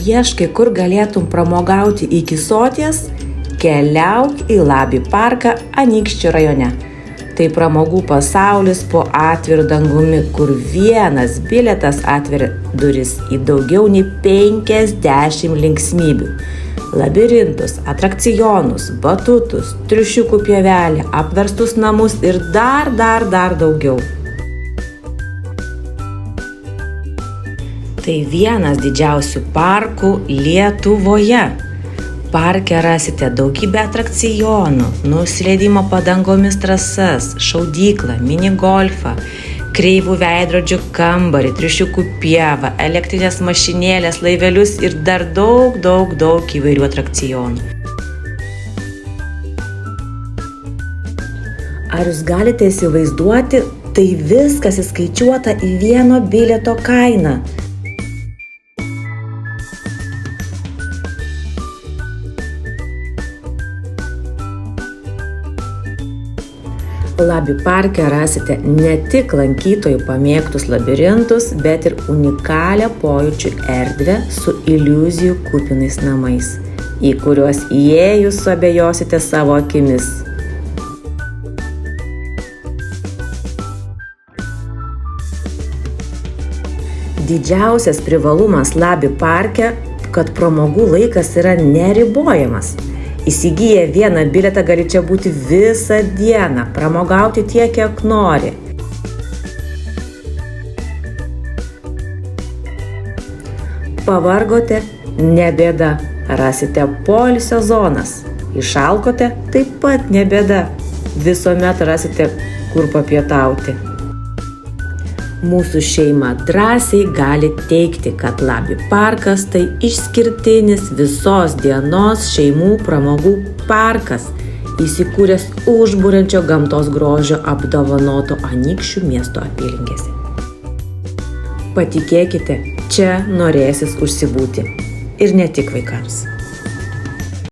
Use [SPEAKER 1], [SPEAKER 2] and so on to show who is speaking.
[SPEAKER 1] Ieškai, kur galėtum pramogauti iki soties? Keliauk į Labi parką Anykščių rajone. Tai pramogų pasaulis po atviru dangumi, kur vienas bilietas atveria duris į daugiau nei 50 linksmybių. Labirintus, atrakcionus, batutus, triušiukų pievelę, apverstus namus ir dar daugiau. Tai vienas didžiausių parkų Lietuvoje. Parke rasite daugybę atrakcionų, nusileidimo padangomis trasas, šaudyklą, minigolfą, kreivų veidrodžių kambarį, triušiukų pievą, elektrinės mašinėlės, laivelius ir dar daug įvairių atrakcionų. Ar jūs galite įsivaizduoti, tai viskas įskaičiuota į vieno bilieto kainą? Labi parke rasite ne tik lankytojų pamėgtus labirintus, bet ir unikalią pojūčių erdvę su iliuzijų kupinais namais, į kuriuos įėjus suabejosite savo akimis. Didžiausias privalumas Labi parke, kad pramogų laikas yra neribojamas. Įsigiję vieną bilietą gali čia būti visą dieną, pramogauti tiek, kiek nori. Pavargote? Ne bėda, rasite poilsio zonas. Išalkote? Taip pat ne bėda, visuomet rasite kur papietauti. Mūsų šeima drąsiai gali teigti, kad Labi parkas tai išskirtinis visos dienos šeimų pramogų parkas, įsikūręs užburiančio gamtos grožio apdovanoto Anykščių miesto apylinkėse. Patikėkite, čia norėsis užsibūti. Ir ne tik vaikams.